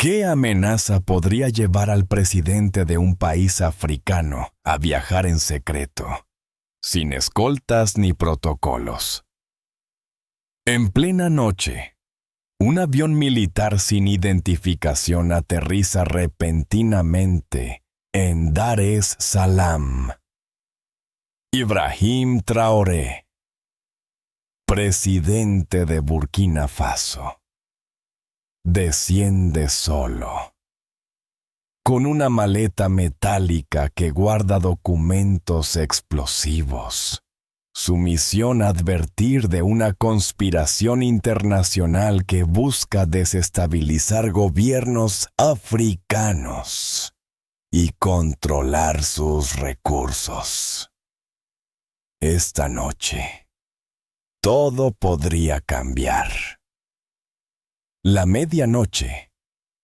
¿Qué amenaza podría llevar al presidente de un país africano a viajar en secreto, sin escoltas ni protocolos? En plena noche, un avión militar sin identificación aterriza repentinamente en Dar es Salaam. Ibrahim Traoré, presidente de Burkina Faso, desciende solo, con una maleta metálica que guarda documentos explosivos. Su misión: advertir de una conspiración internacional que busca desestabilizar gobiernos africanos y controlar sus recursos. Esta noche, todo podría cambiar. La medianoche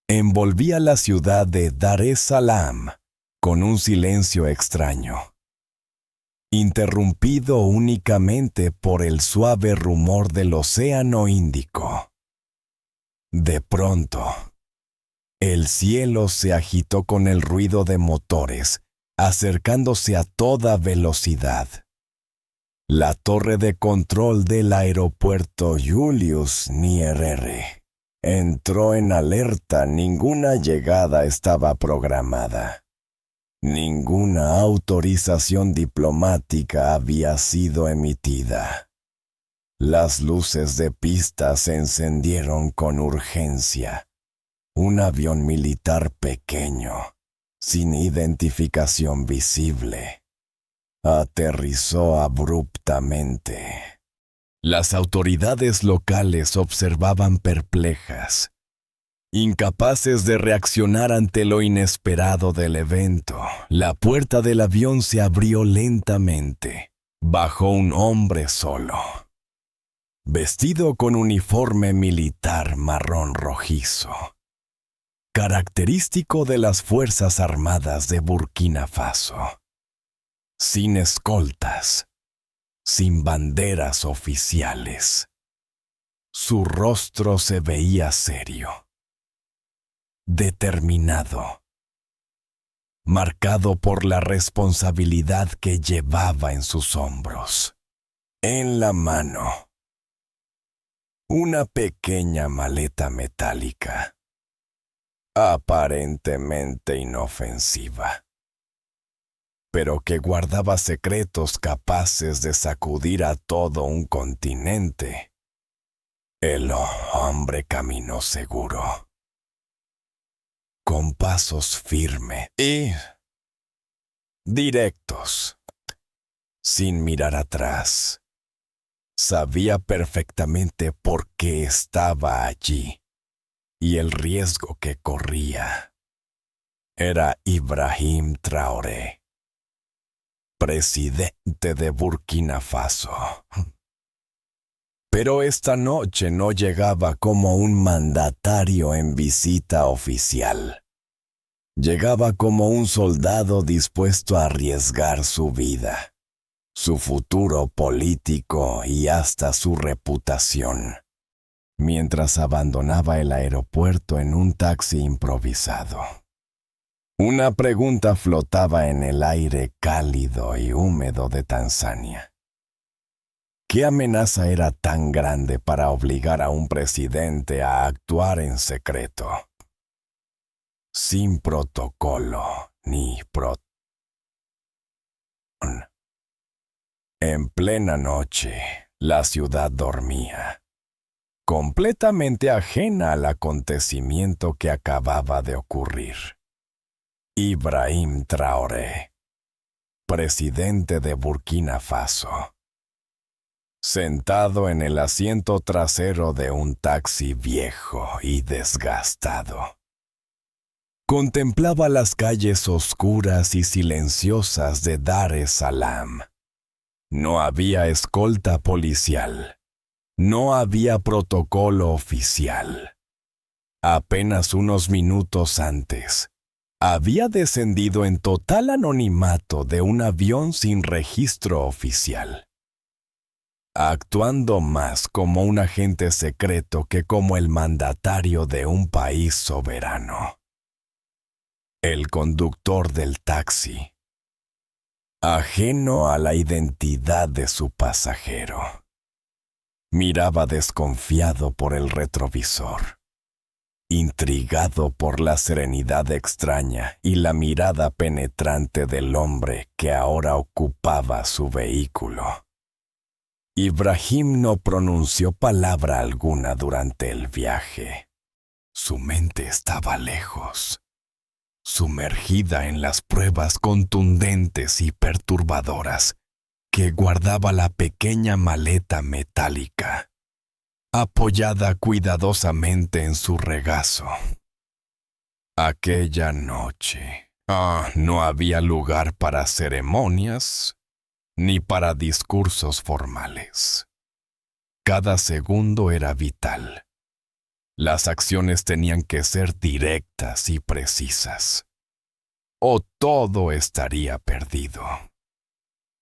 envolvía la ciudad de Dar es Salaam con un silencio extraño, interrumpido únicamente por el suave rumor del Océano Índico. De pronto, el cielo se agitó con el ruido de motores, acercándose a toda velocidad. La torre de control del aeropuerto Julius Nyerere entró en alerta. Ninguna llegada estaba programada. Ninguna autorización diplomática había sido emitida. Las luces de pista se encendieron con urgencia. Un avión militar pequeño, sin identificación visible, aterrizó abruptamente. Las autoridades locales observaban perplejas, incapaces de reaccionar ante lo inesperado del evento. La puerta del avión se abrió lentamente. Bajó un hombre solo, vestido con uniforme militar marrón rojizo, característico de las Fuerzas Armadas de Burkina Faso. Sin escoltas, sin banderas oficiales. Su rostro se veía serio, determinado, marcado por la responsabilidad que llevaba en sus hombros. En la mano, una pequeña maleta metálica, aparentemente inofensiva, pero que guardaba secretos capaces de sacudir a todo un continente. El hombre caminó seguro, con pasos firmes y directos, sin mirar atrás. Sabía perfectamente por qué estaba allí y el riesgo que corría. Era Ibrahim Traoré, presidente de Burkina Faso. Pero esta noche no llegaba como un mandatario en visita oficial. Llegaba como un soldado dispuesto a arriesgar su vida, su futuro político y hasta su reputación, mientras abandonaba el aeropuerto en un taxi improvisado. Una pregunta flotaba en el aire cálido y húmedo de Tanzania. ¿Qué amenaza era tan grande para obligar a un presidente a actuar en secreto, sin protocolo ni En plena noche, la ciudad dormía, completamente ajena al acontecimiento que acababa de ocurrir. Ibrahim Traoré, presidente de Burkina Faso, sentado en el asiento trasero de un taxi viejo y desgastado, contemplaba las calles oscuras y silenciosas de Dar es Salaam. No había escolta policial. No había protocolo oficial. Apenas unos minutos antes, había descendido en total anonimato de un avión sin registro oficial. actuando más como un agente secreto que como el mandatario de un país soberano. El conductor del taxi, ajeno a la identidad de su pasajero, miraba desconfiado por el retrovisor, intrigado por la serenidad extraña y la mirada penetrante del hombre que ahora ocupaba su vehículo. Ibrahim no pronunció palabra alguna durante el viaje. Su mente estaba lejos, sumergida en las pruebas contundentes y perturbadoras que guardaba la pequeña maleta metálica, apoyada cuidadosamente en su regazo. Aquella noche, no había lugar para ceremonias ni para discursos formales. Cada segundo era vital. Las acciones tenían que ser directas y precisas, o todo estaría perdido.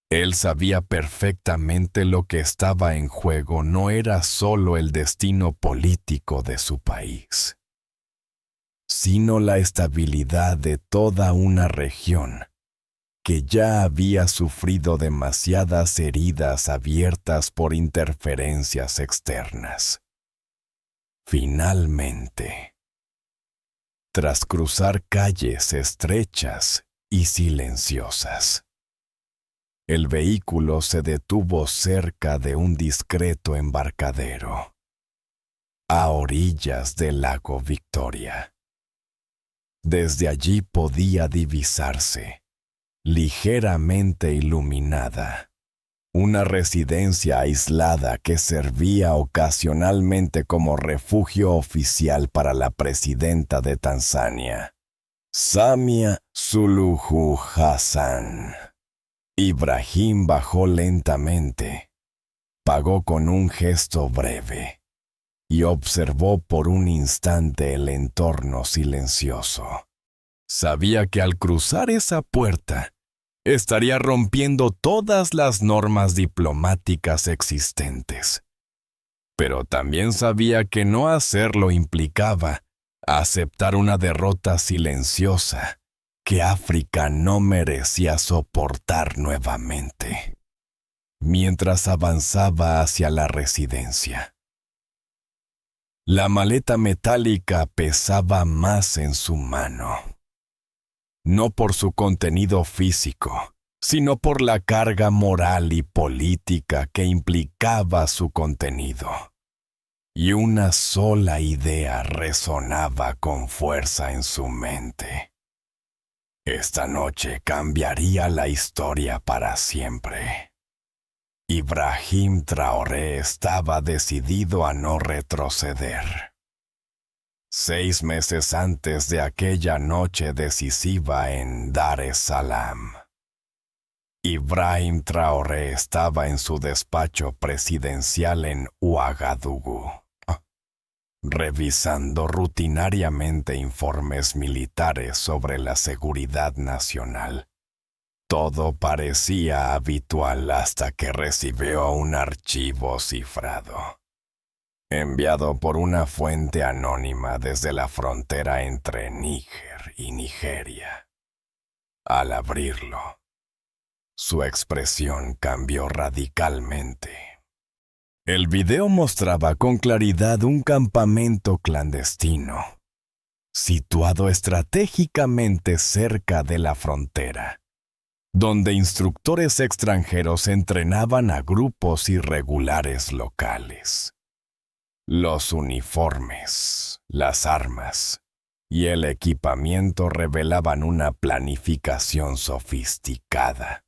Él sabía perfectamente lo que estaba en juego no era solo el destino político de su país, sino la estabilidad de toda una región que ya había sufrido demasiadas heridas abiertas por interferencias externas. Finalmente, tras cruzar calles estrechas y silenciosas, el vehículo se detuvo cerca de un discreto embarcadero, a orillas del lago Victoria. Desde allí podía divisarse, ligeramente iluminada, una residencia aislada que servía ocasionalmente como refugio oficial para la presidenta de Tanzania, Samia Suluhu Hassan. Ibrahim bajó lentamente, pagó con un gesto breve y observó por un instante el entorno silencioso. Sabía que al cruzar esa puerta, estaría rompiendo todas las normas diplomáticas existentes. Pero también sabía que no hacerlo implicaba aceptar una derrota silenciosa que África no merecía soportar nuevamente. Mientras avanzaba hacia la residencia, la maleta metálica pesaba más en su mano. No por su contenido físico, sino por la carga moral y política que implicaba su contenido. Y una sola idea resonaba con fuerza en su mente. Esta noche cambiaría la historia para siempre. Ibrahim Traoré estaba decidido a no retroceder. 6 meses antes de aquella noche decisiva en Dar es Salaam, Ibrahim Traoré estaba en su despacho presidencial en Ouagadougou, revisando rutinariamente informes militares sobre la seguridad nacional. Todo parecía habitual hasta que recibió un archivo cifrado, enviado por una fuente anónima desde la frontera entre Níger y Nigeria. Al abrirlo, su expresión cambió radicalmente. El video mostraba con claridad un campamento clandestino, situado estratégicamente cerca de la frontera, donde instructores extranjeros entrenaban a grupos irregulares locales. Los uniformes, las armas y el equipamiento revelaban una planificación sofisticada.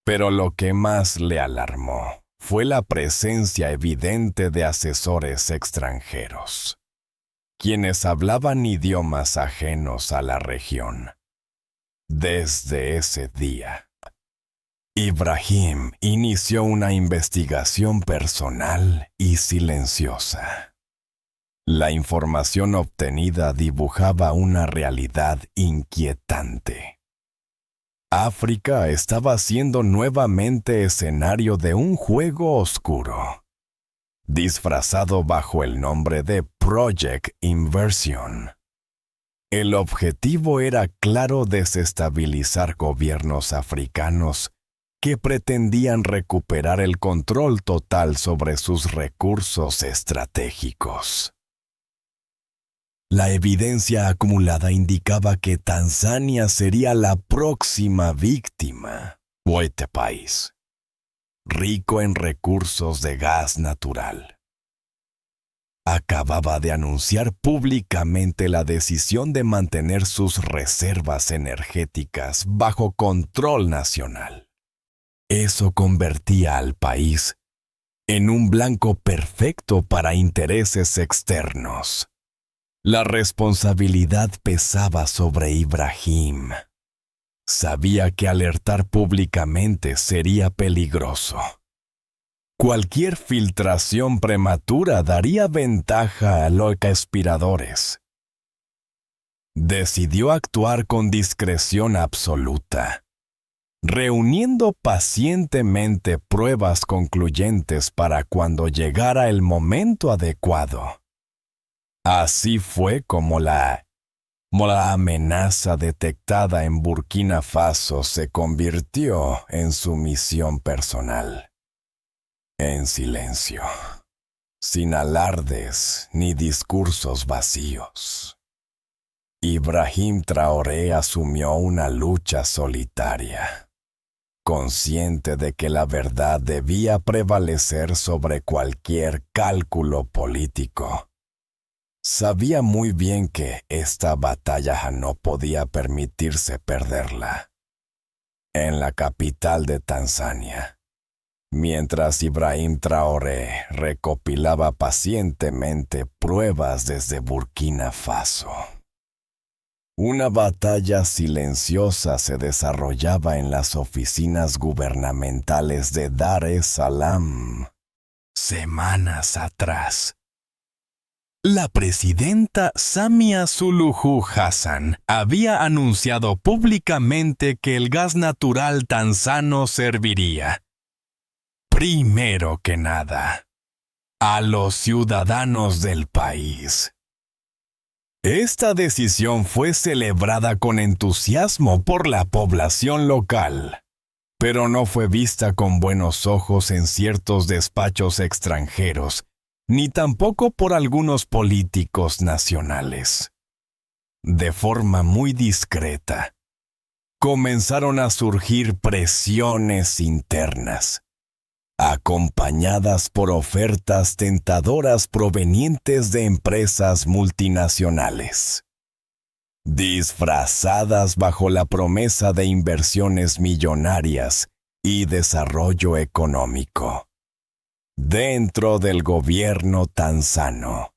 Pero lo que más le alarmó fue la presencia evidente de asesores extranjeros, quienes hablaban idiomas ajenos a la región. Desde ese día, Ibrahim inició una investigación personal y silenciosa. La información obtenida dibujaba una realidad inquietante. África estaba siendo nuevamente escenario de un juego oscuro, disfrazado bajo el nombre de Project Inversion. El objetivo era claro: desestabilizar gobiernos africanos que pretendían recuperar el control total sobre sus recursos estratégicos. La evidencia acumulada indicaba que Tanzania sería la próxima víctima de este país, rico en recursos de gas natural. Acababa de anunciar públicamente la decisión de mantener sus reservas energéticas bajo control nacional. Eso convertía al país en un blanco perfecto para intereses externos. La responsabilidad pesaba sobre Ibrahim. Sabía que alertar públicamente sería peligroso. Cualquier filtración prematura daría ventaja a los conspiradores. Decidió actuar con discreción absoluta, reuniendo pacientemente pruebas concluyentes para cuando llegara el momento adecuado. Así fue como la amenaza detectada en Burkina Faso se convirtió en su misión personal. En silencio, sin alardes ni discursos vacíos, Ibrahim Traoré asumió una lucha solitaria, consciente de que la verdad debía prevalecer sobre cualquier cálculo político. Sabía muy bien que esta batalla no podía permitirse perderla. En la capital de Tanzania, mientras Ibrahim Traoré recopilaba pacientemente pruebas desde Burkina Faso, una batalla silenciosa se desarrollaba en las oficinas gubernamentales de Dar es Salaam. Semanas atrás, la presidenta Samia Suluhu Hassan había anunciado públicamente que el gas natural tanzano serviría, primero que nada, a los ciudadanos del país. Esta decisión fue celebrada con entusiasmo por la población local, pero no fue vista con buenos ojos en ciertos despachos extranjeros, ni tampoco por algunos políticos nacionales. De forma muy discreta, comenzaron a surgir presiones internas, acompañadas por ofertas tentadoras provenientes de empresas multinacionales, disfrazadas bajo la promesa de inversiones millonarias y desarrollo económico dentro del gobierno tanzano.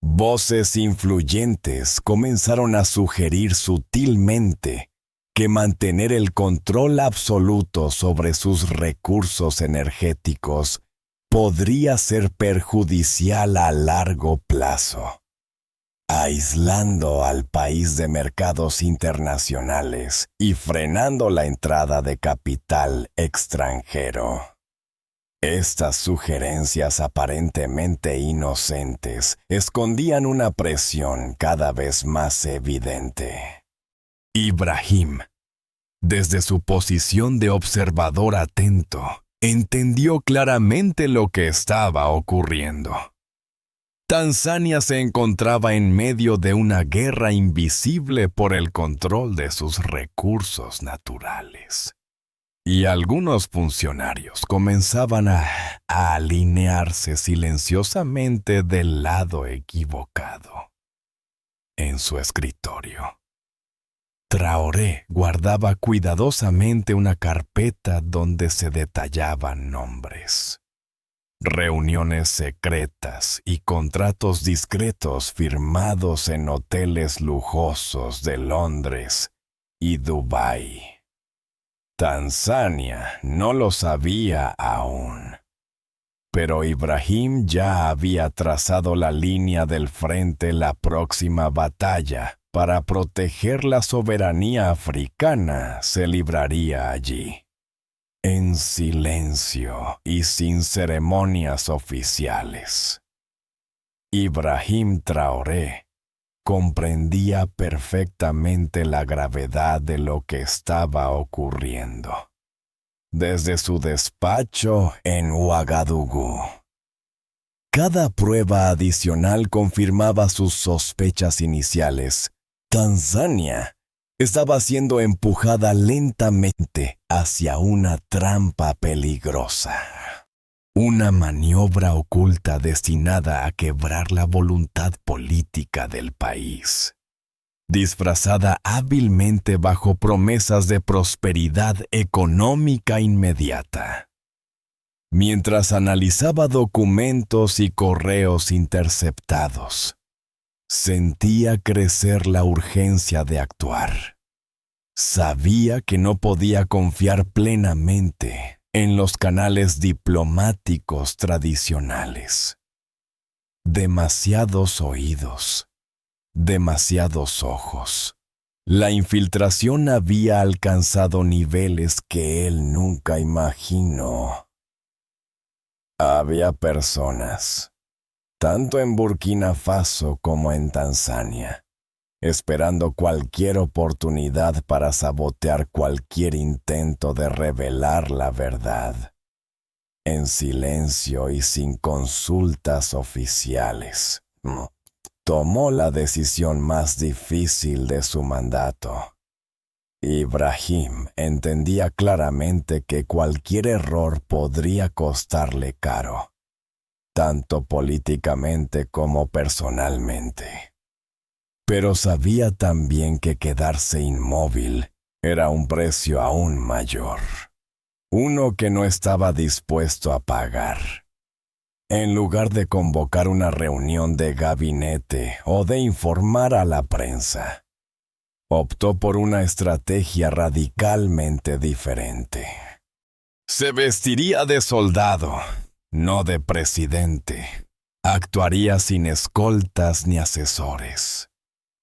Voces influyentes comenzaron a sugerir sutilmente que mantener el control absoluto sobre sus recursos energéticos podría ser perjudicial a largo plazo, aislando al país de mercados internacionales y frenando la entrada de capital extranjero. Estas sugerencias aparentemente inocentes escondían una presión cada vez más evidente. Ibrahim, desde su posición de observador atento, entendió claramente lo que estaba ocurriendo. Tanzania se encontraba en medio de una guerra invisible por el control de sus recursos naturales. Y algunos funcionarios comenzaban a alinearse silenciosamente del lado equivocado. En su escritorio, Traoré guardaba cuidadosamente una carpeta donde se detallaban nombres, reuniones secretas y contratos discretos firmados en hoteles lujosos de Londres y Dubái. Tanzania no lo sabía aún, pero Ibrahim ya había trazado la línea del frente la próxima batalla para proteger la soberanía africana se libraría allí, en silencio y sin ceremonias oficiales. Ibrahim Traoré comprendía perfectamente la gravedad de lo que estaba ocurriendo. Desde su despacho en Ouagadougou, cada prueba adicional confirmaba sus sospechas iniciales. Tanzania estaba siendo empujada lentamente hacia una trampa peligrosa. Una maniobra oculta destinada a quebrar la voluntad política del país, disfrazada hábilmente bajo promesas de prosperidad económica inmediata. Mientras analizaba documentos y correos interceptados, sentía crecer la urgencia de actuar. Sabía que no podía confiar plenamente en los canales diplomáticos tradicionales. Demasiados oídos, demasiados ojos. La infiltración había alcanzado niveles que él nunca imaginó. Había personas, tanto en Burkina Faso como en Tanzania, esperando cualquier oportunidad para sabotear cualquier intento de revelar la verdad, en silencio y sin consultas oficiales. Tomó la decisión más difícil de su mandato. Ibrahim entendía claramente que cualquier error podría costarle caro, tanto políticamente como personalmente. Pero sabía también que quedarse inmóvil era un precio aún mayor, uno que no estaba dispuesto a pagar. En lugar de convocar una reunión de gabinete o de informar a la prensa, optó por una estrategia radicalmente diferente. Se vestiría de soldado, no de presidente. Actuaría sin escoltas ni asesores,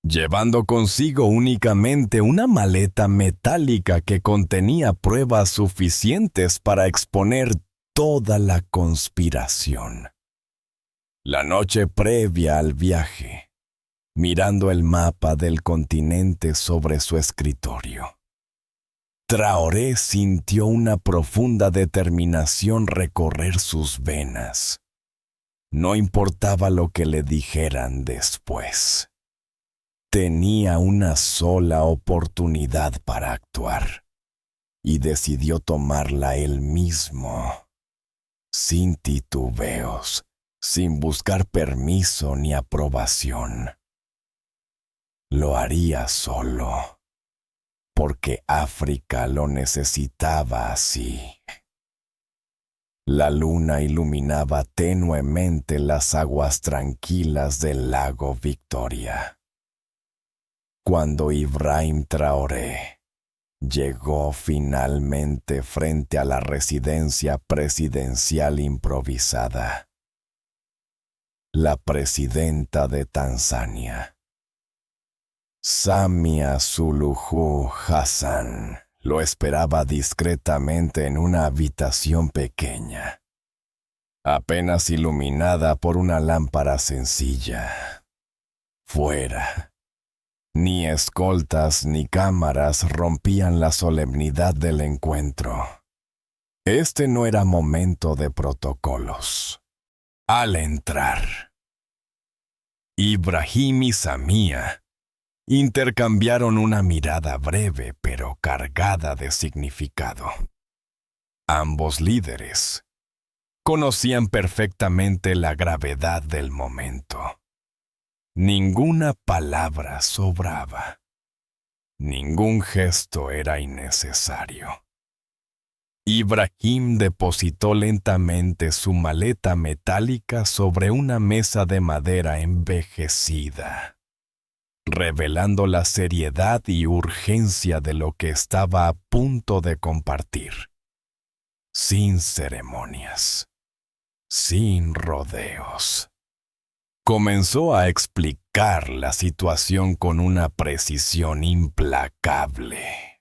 llevando consigo únicamente una maleta metálica que contenía pruebas suficientes para exponer toda la conspiración. La noche previa al viaje, mirando el mapa del continente sobre su escritorio, Traoré sintió una profunda determinación recorrer sus venas. No importaba lo que le dijeran después. Tenía una sola oportunidad para actuar, y decidió tomarla él mismo, sin titubeos, sin buscar permiso ni aprobación. Lo haría solo, porque África lo necesitaba así. La luna iluminaba tenuemente las aguas tranquilas del lago Victoria. Cuando Ibrahim Traoré llegó finalmente frente a la residencia presidencial improvisada, la presidenta de Tanzania, Samia Suluhu Hassan, lo esperaba discretamente en una habitación pequeña, apenas iluminada por una lámpara sencilla. Fuera, ni escoltas ni cámaras rompían la solemnidad del encuentro. Este no era momento de protocolos. Al entrar, Ibrahim y Samia intercambiaron una mirada breve pero cargada de significado. Ambos líderes conocían perfectamente la gravedad del momento. Ninguna palabra sobraba. Ningún gesto era innecesario. Ibrahim depositó lentamente su maleta metálica sobre una mesa de madera envejecida, revelando la seriedad y urgencia de lo que estaba a punto de compartir. Sin ceremonias, sin rodeos. Comenzó a explicar explicar la situación con una precisión implacable.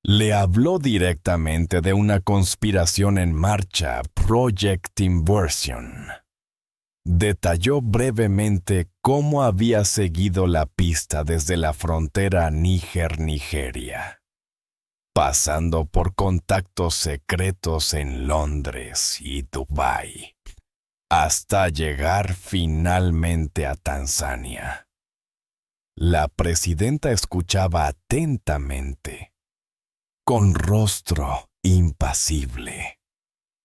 Le habló directamente de una conspiración en marcha, Project Inversion. Detalló brevemente cómo había seguido la pista desde la frontera Níger-Nigeria, pasando por contactos secretos en Londres y Dubái, hasta llegar finalmente a Tanzania. La presidenta escuchaba atentamente, con rostro impasible,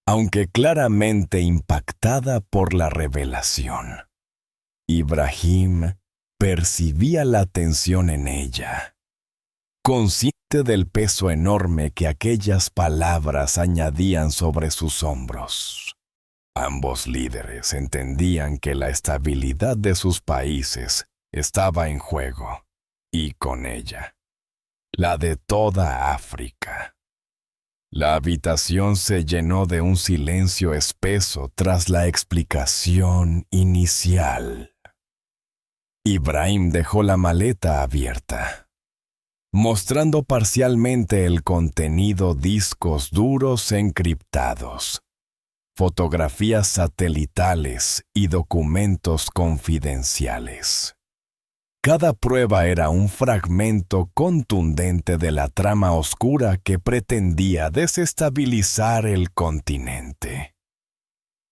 aunque claramente impactada por la revelación. Ibrahim percibía la tensión en ella, consciente del peso enorme que aquellas palabras añadían sobre sus hombros. Ambos líderes entendían que la estabilidad de sus países estaba en juego, y con ella, la de toda África. La habitación se llenó de un silencio espeso tras la explicación inicial. Ibrahim dejó la maleta abierta, mostrando parcialmente el contenido: discos duros encriptados, fotografías satelitales y documentos confidenciales. Cada prueba era un fragmento contundente de la trama oscura que pretendía desestabilizar el continente,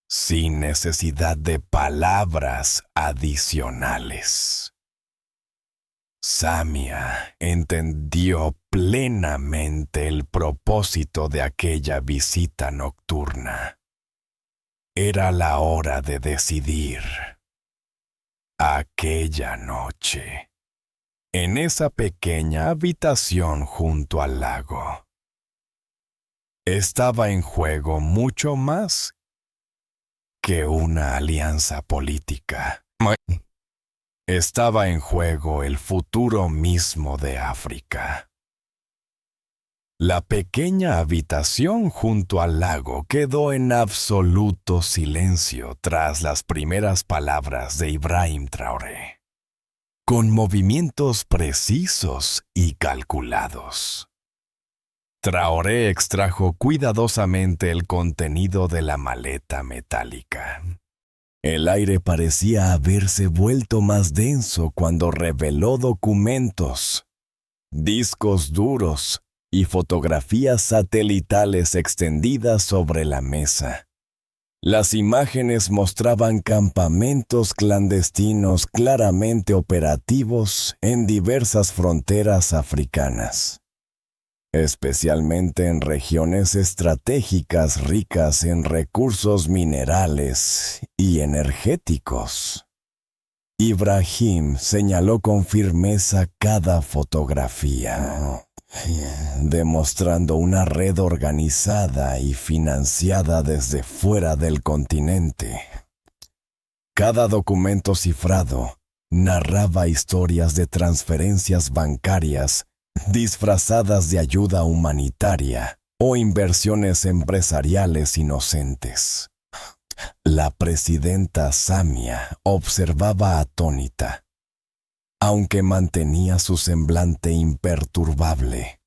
sin necesidad de palabras adicionales. Samia entendió plenamente el propósito de aquella visita nocturna. Era la hora de decidir. Aquella noche, en esa pequeña habitación junto al lago, estaba en juego mucho más que una alianza política. Estaba en juego el futuro mismo de África. La pequeña habitación junto al lago quedó en absoluto silencio tras las primeras palabras de Ibrahim Traoré, con movimientos precisos y calculados. Traoré extrajo cuidadosamente el contenido de la maleta metálica. El aire parecía haberse vuelto más denso cuando reveló documentos, discos duros y fotografías satelitales extendidas sobre la mesa. Las imágenes mostraban campamentos clandestinos claramente operativos en diversas fronteras africanas, especialmente en regiones estratégicas ricas en recursos minerales y energéticos. Ibrahim señaló con firmeza cada fotografía, demostrando una red organizada y financiada desde fuera del continente. Cada documento cifrado narraba historias de transferencias bancarias disfrazadas de ayuda humanitaria o inversiones empresariales inocentes. La presidenta Samia observaba atónita, aunque mantenía su semblante imperturbable.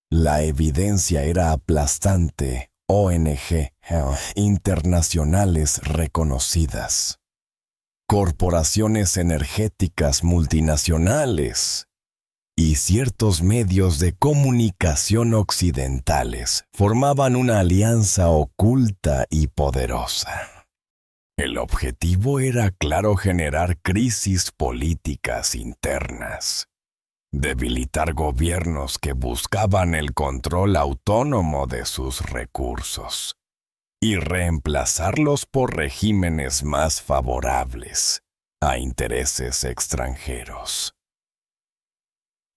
La evidencia era aplastante: ONG internacionales reconocidas, corporaciones energéticas multinacionales y ciertos medios de comunicación occidentales formaban una alianza oculta y poderosa. El objetivo era claro: generar crisis políticas internas, debilitar gobiernos que buscaban el control autónomo de sus recursos y reemplazarlos por regímenes más favorables a intereses extranjeros.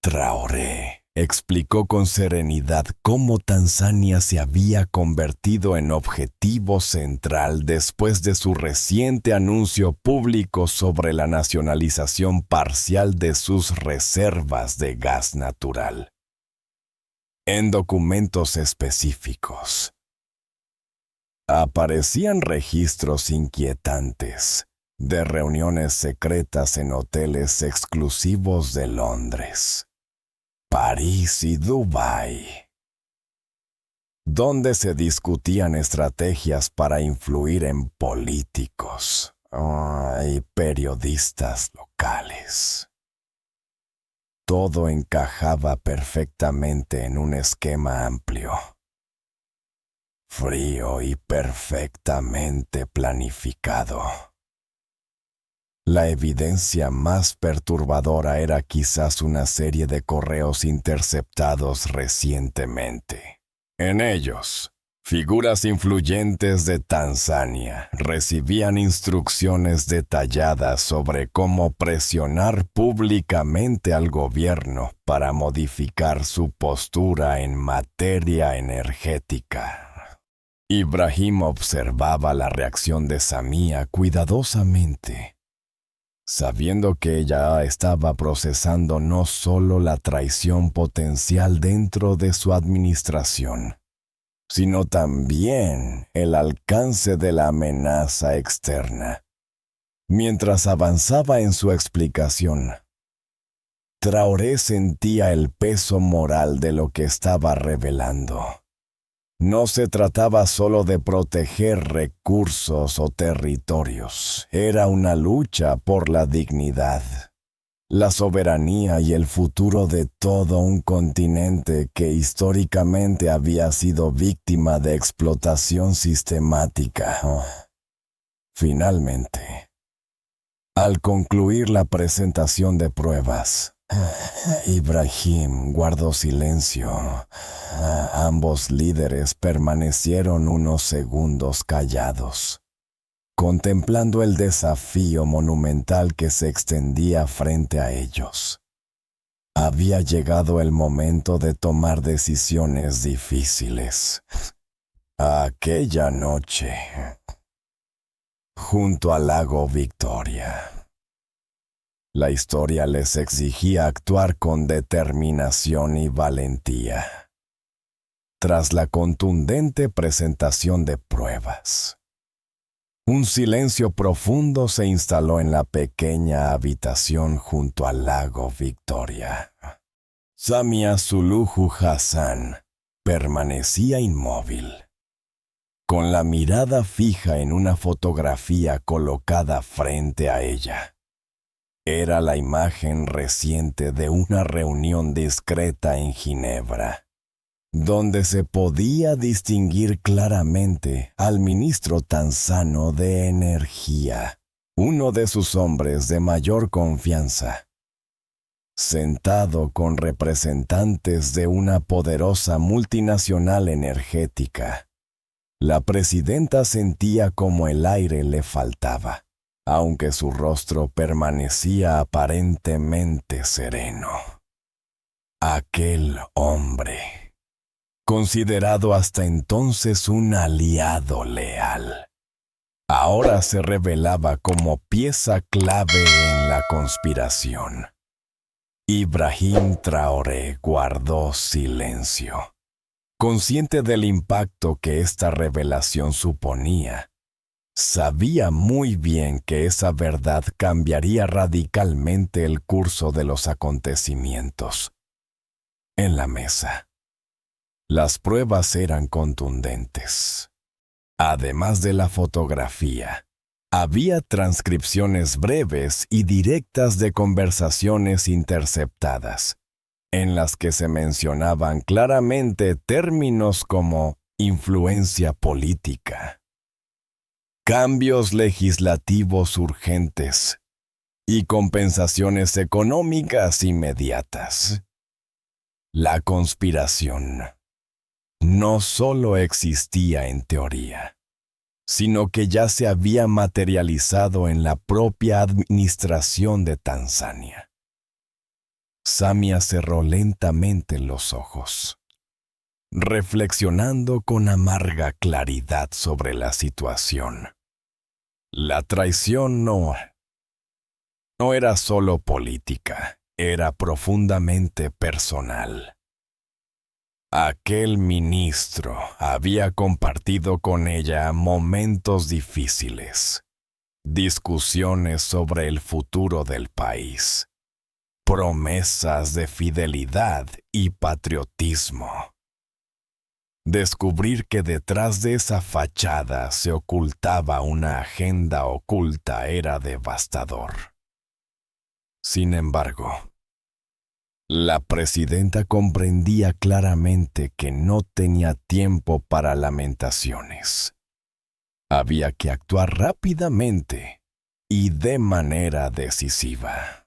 Traoré explicó con serenidad cómo Tanzania se había convertido en objetivo central después de su reciente anuncio público sobre la nacionalización parcial de sus reservas de gas natural. En documentos específicos, aparecían registros inquietantes de reuniones secretas en hoteles exclusivos de Londres, París y Dubái, donde se discutían estrategias para influir en políticos y periodistas locales. Todo encajaba perfectamente en un esquema amplio, frío y perfectamente planificado. La evidencia más perturbadora era quizás una serie de correos interceptados recientemente. En ellos, figuras influyentes de Tanzania recibían instrucciones detalladas sobre cómo presionar públicamente al gobierno para modificar su postura en materia energética. Ibrahim observaba la reacción de Samia cuidadosamente, sabiendo que ella estaba procesando no solo la traición potencial dentro de su administración, sino también el alcance de la amenaza externa. Mientras avanzaba en su explicación, Traoré sentía el peso moral de lo que estaba revelando. No se trataba solo de proteger recursos o territorios, era una lucha por la dignidad, la soberanía y el futuro de todo un continente que históricamente había sido víctima de explotación sistemática. Finalmente, al concluir la presentación de pruebas, Ibrahim guardó silencio. Ambos líderes permanecieron unos segundos callados, contemplando el desafío monumental que se extendía frente a ellos. Había llegado el momento de tomar decisiones difíciles. Aquella noche, junto al lago Victoria, la historia les exigía actuar con determinación y valentía. Tras la contundente presentación de pruebas, un silencio profundo se instaló en la pequeña habitación junto al lago Victoria. Samia Suluhu Hassan permanecía inmóvil, con la mirada fija en una fotografía colocada frente a ella. Era la imagen reciente de una reunión discreta en Ginebra, donde se podía distinguir claramente al ministro tanzano de Energía, uno de sus hombres de mayor confianza, sentado con representantes de una poderosa multinacional energética. La presidenta sentía como el aire le faltaba, aunque su rostro permanecía aparentemente sereno. Aquel hombre, considerado hasta entonces un aliado leal, ahora se revelaba como pieza clave en la conspiración. Ibrahim Traoré guardó silencio, consciente del impacto que esta revelación suponía. Sabía muy bien que esa verdad cambiaría radicalmente el curso de los acontecimientos. En la mesa, las pruebas eran contundentes. Además de la fotografía, había transcripciones breves y directas de conversaciones interceptadas, en las que se mencionaban claramente términos como influencia política, cambios legislativos urgentes y compensaciones económicas inmediatas. La conspiración no solo existía en teoría, sino que ya se había materializado en la propia administración de Tanzania. Samia cerró lentamente los ojos, reflexionando con amarga claridad sobre la situación. La traición no era solo política, era profundamente personal. Aquel ministro había compartido con ella momentos difíciles, discusiones sobre el futuro del país, promesas de fidelidad y patriotismo. Descubrir que detrás de esa fachada se ocultaba una agenda oculta era devastador. Sin embargo, la presidenta comprendía claramente que no tenía tiempo para lamentaciones. Había que actuar rápidamente y de manera decisiva.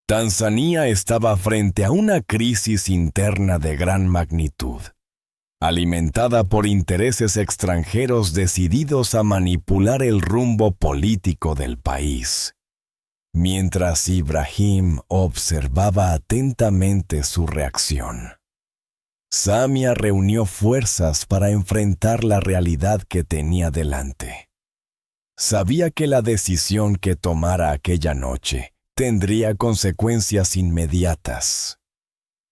Tanzania estaba frente a una crisis interna de gran magnitud, alimentada por intereses extranjeros decididos a manipular el rumbo político del país. Mientras Ibrahim observaba atentamente su reacción, Samia reunió fuerzas para enfrentar la realidad que tenía delante. Sabía que la decisión que tomara aquella noche tendría consecuencias inmediatas.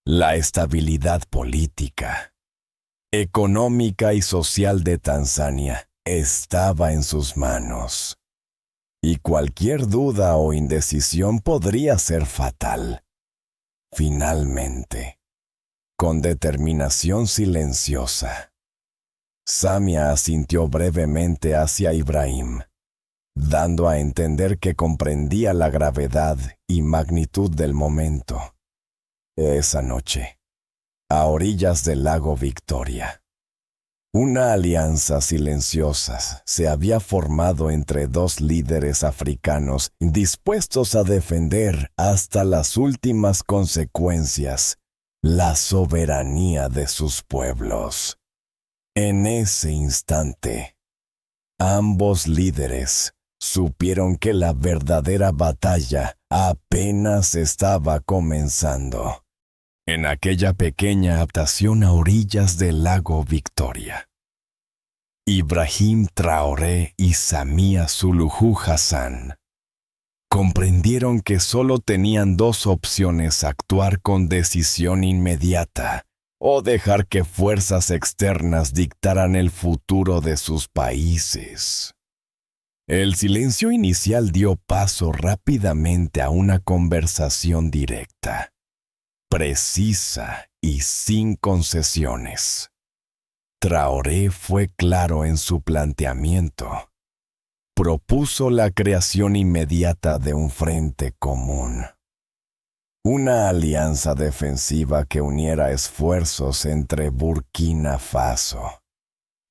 La estabilidad política, económica y social de Tanzania estaba en sus manos, y cualquier duda o indecisión podría ser fatal. Finalmente, con determinación silenciosa, Samia asintió brevemente hacia Ibrahim, dando a entender que comprendía la gravedad y magnitud del momento. Esa noche, a orillas del lago Victoria, una alianza silenciosa se había formado entre dos líderes africanos dispuestos a defender hasta las últimas consecuencias la soberanía de sus pueblos. En ese instante, ambos líderes supieron que la verdadera batalla apenas estaba comenzando. En aquella pequeña adaptación a orillas del lago Victoria, Ibrahim Traoré y Samia Suluhu Hassan comprendieron que solo tenían dos opciones: actuar con decisión inmediata o dejar que fuerzas externas dictaran el futuro de sus países. El silencio inicial dio paso rápidamente a una conversación directa, precisa y sin concesiones. Traoré fue claro en su planteamiento. Propuso la creación inmediata de un frente común. Una alianza defensiva que uniera esfuerzos entre Burkina Faso,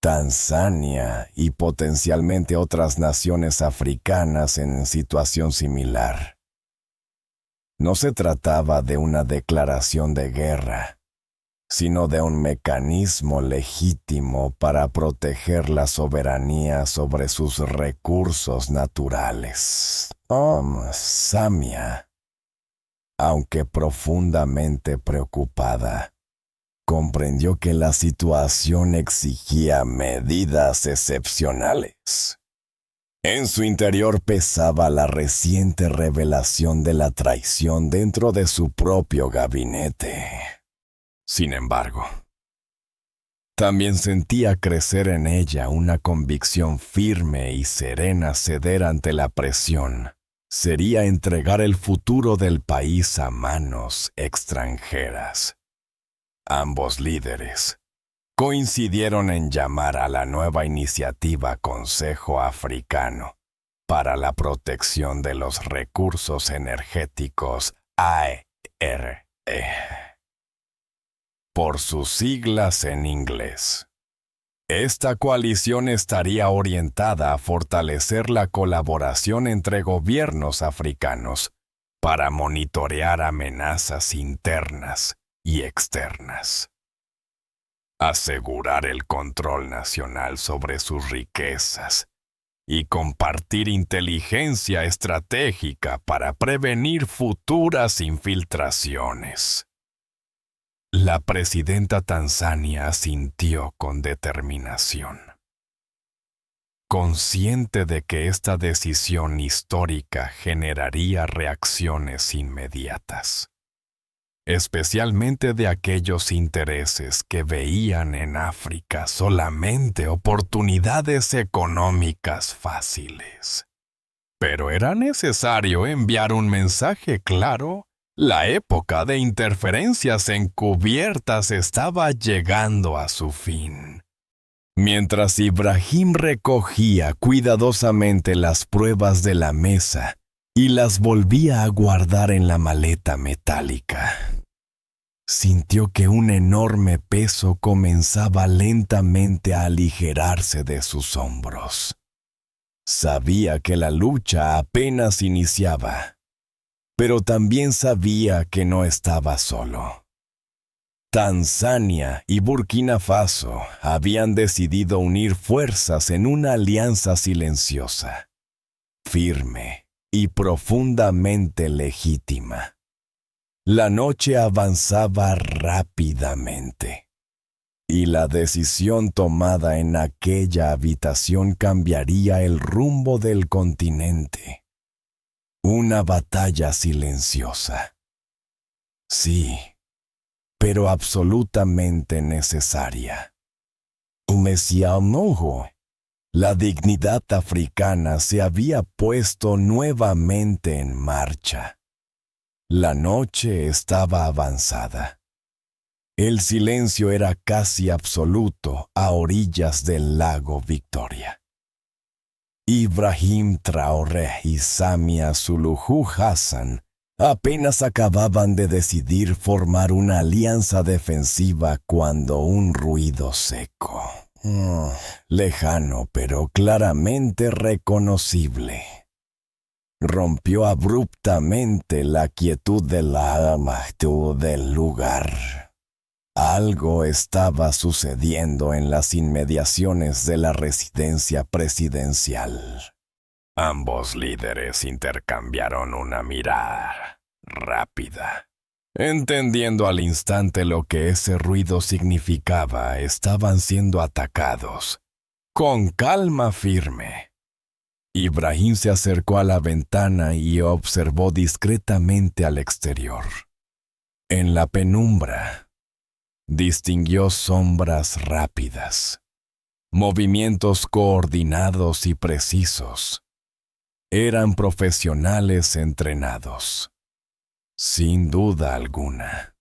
Tanzania y potencialmente otras naciones africanas en situación similar. No se trataba de una declaración de guerra, sino de un mecanismo legítimo para proteger la soberanía sobre sus recursos naturales. Samia, aunque profundamente preocupada, comprendió que la situación exigía medidas excepcionales. En su interior pesaba la reciente revelación de la traición dentro de su propio gabinete. Sin embargo, también sentía crecer en ella una convicción firme y serena. Ceder ante la presión sería entregar el futuro del país a manos extranjeras. Ambos líderes coincidieron en llamar a la nueva iniciativa Consejo Africano para la Protección de los Recursos Energéticos, AERE, por sus siglas en inglés. Esta coalición estaría orientada a fortalecer la colaboración entre gobiernos africanos para monitorear amenazas internas y externas, asegurar el control nacional sobre sus riquezas y compartir inteligencia estratégica para prevenir futuras infiltraciones. La presidenta Tanzania asintió con determinación, consciente de que esta decisión histórica generaría reacciones inmediatas, especialmente de aquellos intereses que veían en África solamente oportunidades económicas fáciles. Pero era necesario enviar un mensaje claro. La época de interferencias encubiertas estaba llegando a su fin. Mientras Ibrahim recogía cuidadosamente las pruebas de la mesa y las volvía a guardar en la maleta metálica, sintió que un enorme peso comenzaba lentamente a aligerarse de sus hombros. Sabía que la lucha apenas iniciaba, pero también sabía que no estaba solo. Tanzania y Burkina Faso habían decidido unir fuerzas en una alianza silenciosa, firme y profundamente legítima. La noche avanzaba rápidamente, y la decisión tomada en aquella habitación cambiaría el rumbo del continente. Una batalla silenciosa. Sí, pero absolutamente necesaria. La dignidad africana se había puesto nuevamente en marcha. La noche estaba avanzada. El silencio era casi absoluto a orillas del lago Victoria. Ibrahim Traoré y Samia Suluhu Hassan apenas acababan de decidir formar una alianza defensiva cuando un ruido seco, lejano pero claramente reconocible, rompió abruptamente la quietud de la magnitud del lugar. Algo estaba sucediendo en las inmediaciones de la residencia presidencial. Ambos líderes intercambiaron una mirada rápida. Entendiendo al instante lo que ese ruido significaba, estaban siendo atacados. Con calma firme, Ibrahim se acercó a la ventana y observó discretamente al exterior. En la penumbra, distinguió sombras rápidas, movimientos coordinados y precisos. Eran profesionales entrenados, sin duda alguna.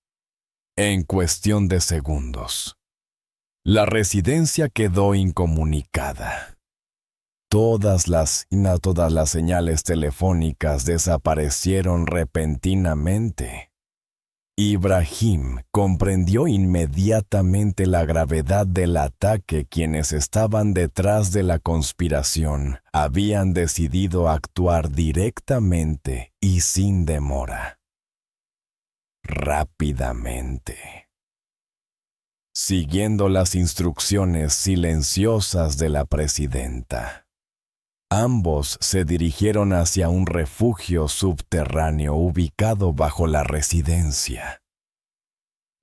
En cuestión de segundos, la residencia quedó incomunicada. Todas las señales telefónicas desaparecieron repentinamente. Ibrahim comprendió inmediatamente la gravedad del ataque. Quienes estaban detrás de la conspiración habían decidido actuar directamente y sin demora. Rápidamente. Siguiendo las instrucciones silenciosas de la presidenta, ambos se dirigieron hacia un refugio subterráneo ubicado bajo la residencia.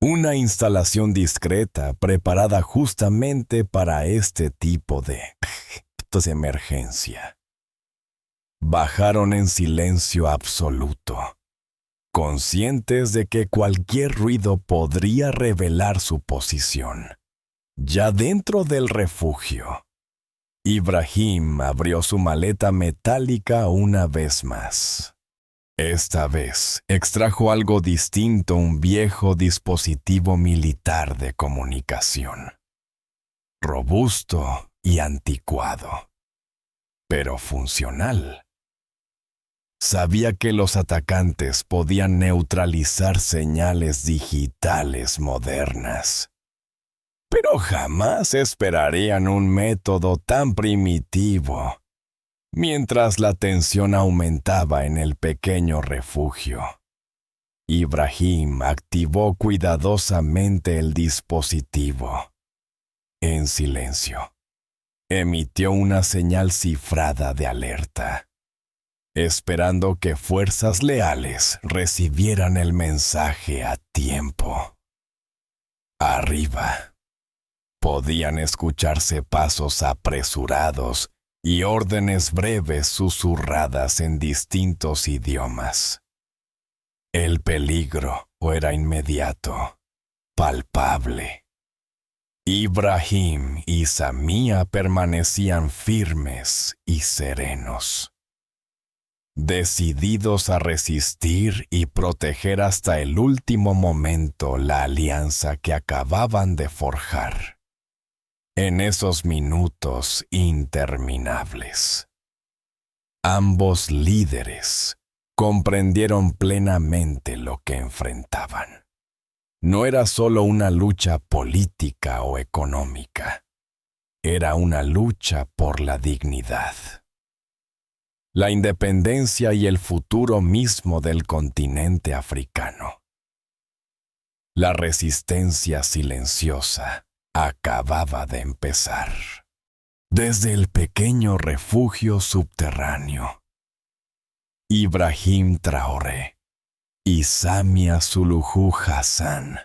Una instalación discreta preparada justamente para este tipo de emergencia. Bajaron en silencio absoluto, conscientes de que cualquier ruido podría revelar su posición. Ya dentro del refugio, Ibrahim abrió su maleta metálica una vez más. Esta vez extrajo algo distinto, un viejo dispositivo militar de comunicación. Robusto y anticuado, pero funcional. Sabía que los atacantes podían neutralizar señales digitales modernas, pero jamás esperarían un método tan primitivo. Mientras la tensión aumentaba en el pequeño refugio, Ibrahim activó cuidadosamente el dispositivo. En silencio, emitió una señal cifrada de alerta, esperando que fuerzas leales recibieran el mensaje a tiempo. Arriba, podían escucharse pasos apresurados y órdenes breves susurradas en distintos idiomas. El peligro era inmediato, palpable. Ibrahim y Samia permanecían firmes y serenos. decididos a resistir y proteger hasta el último momento la alianza que acababan de forjar. En esos minutos interminables, ambos líderes comprendieron plenamente lo que enfrentaban. No era solo una lucha política o económica, era una lucha por la dignidad, la independencia y el futuro mismo del continente africano. La resistencia silenciosa acababa de empezar. Desde el pequeño refugio subterráneo, Ibrahim Traoré y Samia Suluhu Hassan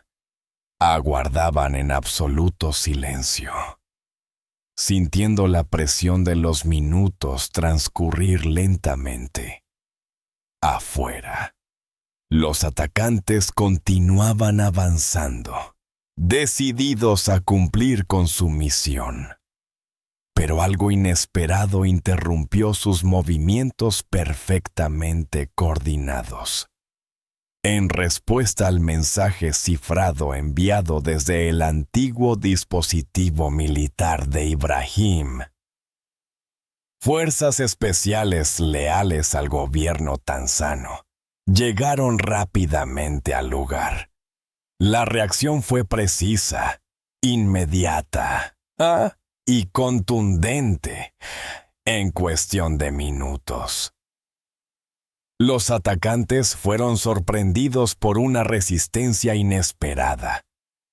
aguardaban en absoluto silencio, sintiendo la presión de los minutos transcurrir lentamente. Afuera, los atacantes continuaban avanzando, decididos a cumplir con su misión. Pero algo inesperado interrumpió sus movimientos perfectamente coordinados. En respuesta al mensaje cifrado enviado desde el antiguo dispositivo militar de Ibrahim, fuerzas especiales leales al gobierno tanzano llegaron rápidamente al lugar. La reacción fue precisa, inmediata y contundente en cuestión de minutos. Los atacantes fueron sorprendidos por una resistencia inesperada,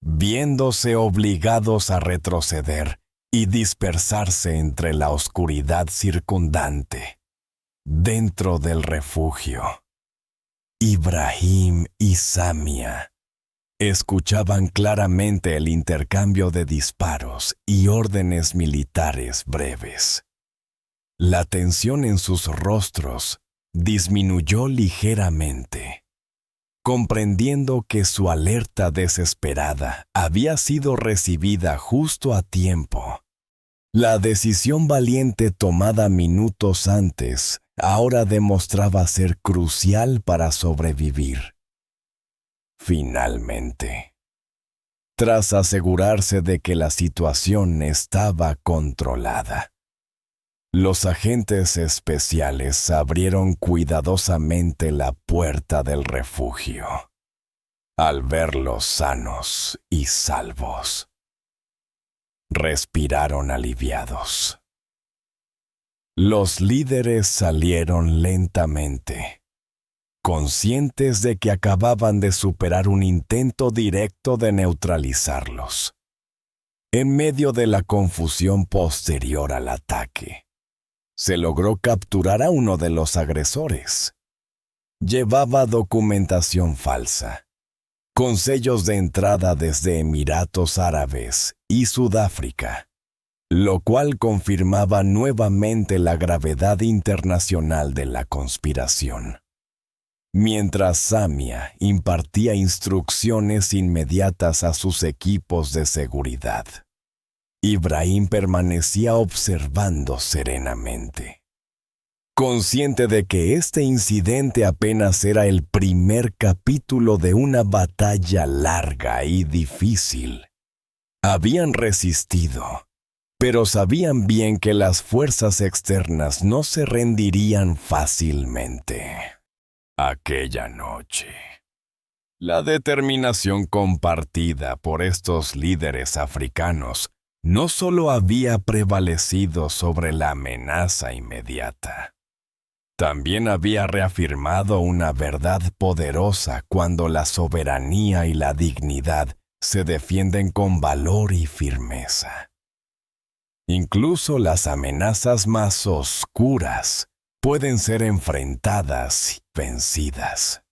viéndose obligados a retroceder y dispersarse entre la oscuridad circundante. Dentro del refugio, Ibrahim y Samia escuchaban claramente el intercambio de disparos y órdenes militares breves. La tensión en sus rostros disminuyó ligeramente, comprendiendo que su alerta desesperada había sido recibida justo a tiempo. La decisión valiente tomada minutos antes ahora demostraba ser crucial para sobrevivir. Finalmente, tras asegurarse de que la situación estaba controlada, los agentes especiales abrieron cuidadosamente la puerta del refugio. Al verlos sanos y salvos, respiraron aliviados. Los líderes salieron lentamente, conscientes de que acababan de superar un intento directo de neutralizarlos. En medio de la confusión posterior al ataque, se logró capturar a uno de los agresores. Llevaba documentación falsa, con sellos de entrada desde Emiratos Árabes y Sudáfrica, lo cual confirmaba nuevamente la gravedad internacional de la conspiración. Mientras Samia impartía instrucciones inmediatas a sus equipos de seguridad, Ibrahim permanecía observando serenamente, consciente de que este incidente apenas era el primer capítulo de una batalla larga y difícil. Habían resistido, pero sabían bien que las fuerzas externas no se rendirían fácilmente. Aquella noche, la determinación compartida por estos líderes africanos no solo había prevalecido sobre la amenaza inmediata, también había reafirmado una verdad poderosa cuando la soberanía y la dignidad se defienden con valor y firmeza. Incluso las amenazas más oscuras pueden ser enfrentadas y vencidas.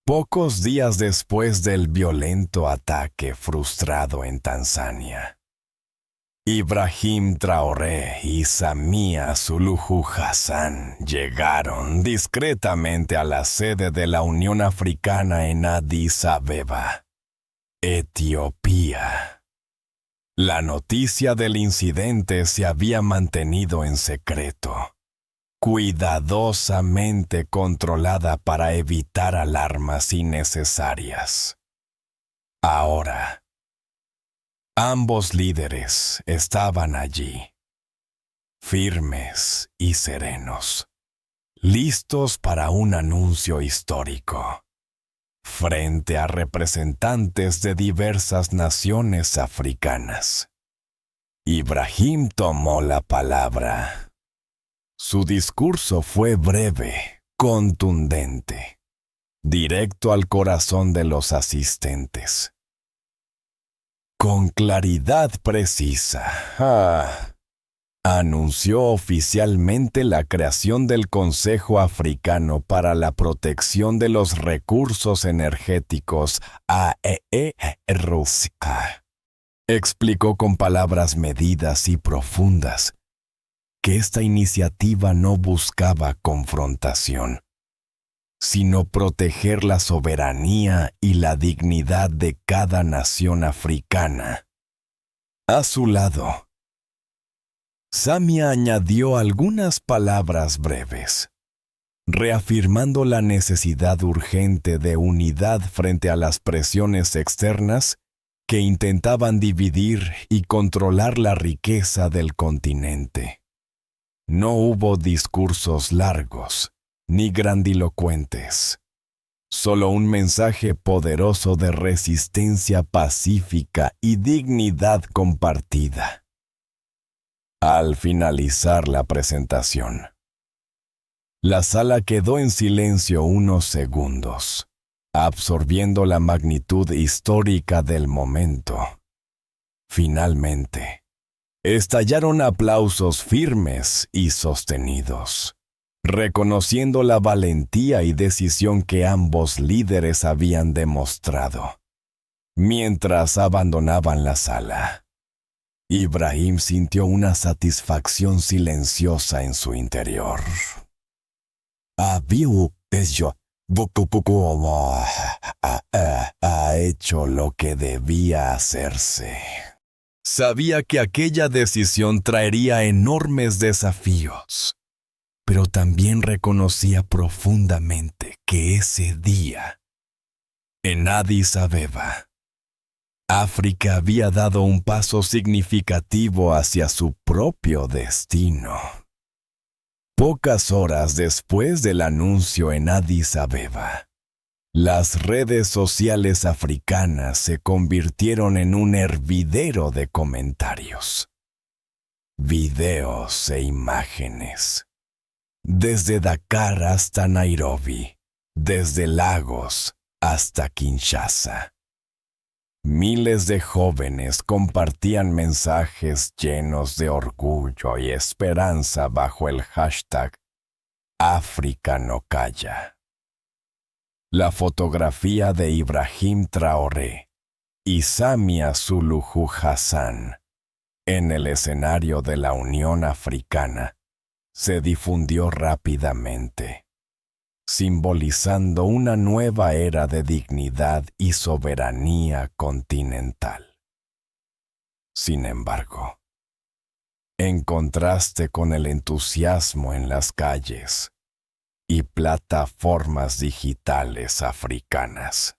Pocos días después del violento ataque frustrado en Tanzania, Ibrahim Traoré y Samia Suluhu Hassan llegaron discretamente a la sede de la Unión Africana en Addis Abeba, Etiopía. La noticia del incidente se había mantenido en secreto, cuidadosamente controlada para evitar alarmas innecesarias. Ahora, ambos líderes estaban allí, firmes y serenos, listos para un anuncio histórico, frente a representantes de diversas naciones africanas. Ibrahim tomó la palabra. Su discurso fue breve, contundente, directo al corazón de los asistentes. Con claridad precisa, anunció oficialmente la creación del Consejo Africano para la Protección de los Recursos Energéticos AEE-RUSCA. Explicó con palabras medidas y profundas que esta iniciativa no buscaba confrontación, sino proteger la soberanía y la dignidad de cada nación africana. A su lado, Samia añadió algunas palabras breves, reafirmando la necesidad urgente de unidad frente a las presiones externas que intentaban dividir y controlar la riqueza del continente. No hubo discursos largos ni grandilocuentes, solo un mensaje poderoso de resistencia pacífica y dignidad compartida. Al finalizar la presentación, la sala quedó en silencio unos segundos, absorbiendo la magnitud histórica del momento. Finalmente, estallaron aplausos firmes y sostenidos, reconociendo la valentía y decisión que ambos líderes habían demostrado. Mientras abandonaban la sala, Ibrahim sintió una satisfacción silenciosa en su interior. Ha hecho lo que debía hacerse. Sabía que aquella decisión traería enormes desafíos, pero también reconocía profundamente que ese día, en Addis Abeba, África había dado un paso significativo hacia su propio destino. Pocas horas después del anuncio en Addis Abeba, las redes sociales africanas se convirtieron en un hervidero de comentarios, videos e imágenes. Desde Dakar hasta Nairobi, desde Lagos hasta Kinshasa. Miles de jóvenes compartían mensajes llenos de orgullo y esperanza bajo el hashtag África no calla. La fotografía de Ibrahim Traoré y Samia Suluhu Hassan en el escenario de la Unión Africana se difundió rápidamente, simbolizando una nueva era de dignidad y soberanía continental. Sin embargo, en contraste con el entusiasmo en las calles y plataformas digitales africanas,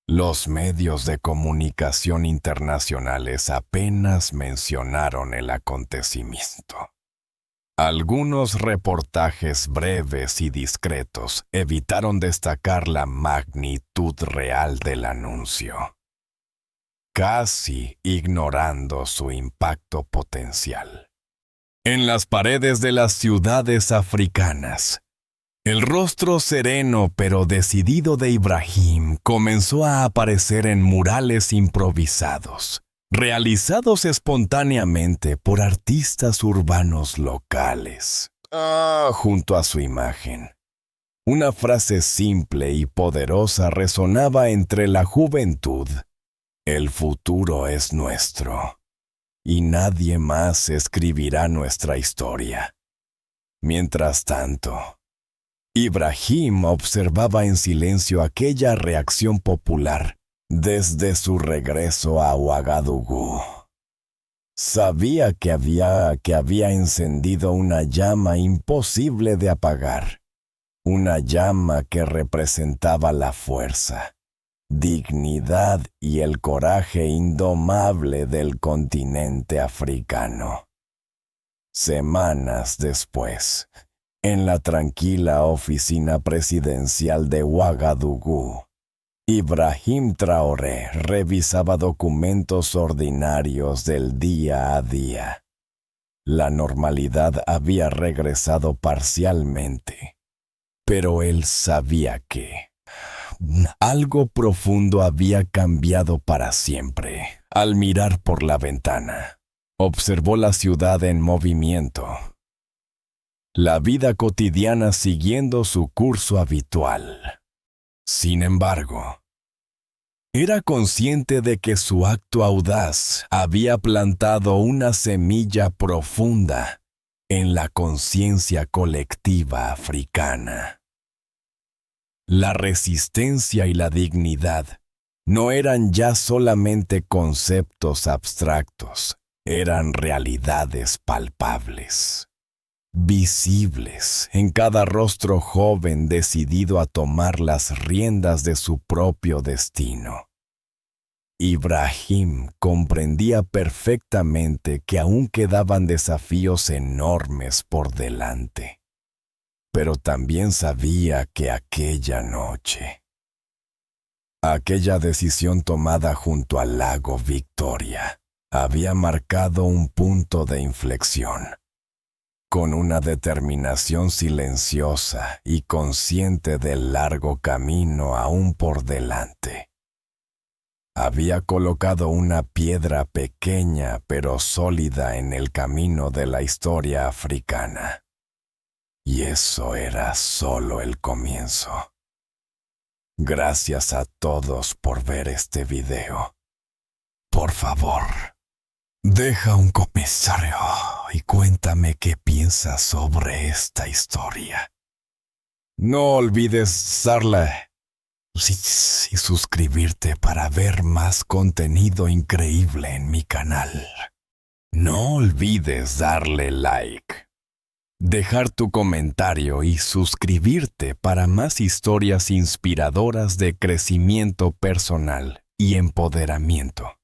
los medios de comunicación internacionales apenas mencionaron el acontecimiento. Algunos reportajes breves y discretos evitaron destacar la magnitud real del anuncio, casi ignorando su impacto potencial. En las paredes de las ciudades africanas, el rostro sereno pero decidido de Ibrahim comenzó a aparecer en murales improvisados, realizados espontáneamente por artistas urbanos locales. Junto a su imagen, una frase simple y poderosa resonaba entre la juventud: el futuro es nuestro, y nadie más escribirá nuestra historia. Mientras tanto, Ibrahim observaba en silencio aquella reacción popular desde su regreso a Ouagadougou. Sabía que había encendido una llama imposible de apagar, una llama que representaba la fuerza, dignidad y el coraje indomable del continente africano. Semanas después, en la tranquila oficina presidencial de Ouagadougou, Ibrahim Traoré revisaba documentos ordinarios del día a día. La normalidad había regresado parcialmente, pero él sabía que algo profundo había cambiado para siempre. Al mirar por la ventana, observó la ciudad en movimiento, la vida cotidiana siguiendo su curso habitual. Sin embargo, era consciente de que su acto audaz había plantado una semilla profunda en la conciencia colectiva africana. La resistencia y la dignidad no eran ya solamente conceptos abstractos, eran realidades palpables, visibles en cada rostro joven decidido a tomar las riendas de su propio destino. Ibrahim comprendía perfectamente que aún quedaban desafíos enormes por delante, pero también sabía que aquella noche, aquella decisión tomada junto al lago Victoria, había marcado un punto de inflexión. Con una determinación silenciosa y consciente del largo camino aún por delante, había colocado una piedra pequeña pero sólida en el camino de la historia africana. Y eso era solo el comienzo. Gracias a todos por ver este video. Por favor, deja un comentario y cuéntame qué piensas sobre esta historia. No olvides darle y suscribirte para ver más contenido increíble en mi canal. No olvides darle like, dejar tu comentario y suscribirte para más historias inspiradoras de crecimiento personal y empoderamiento.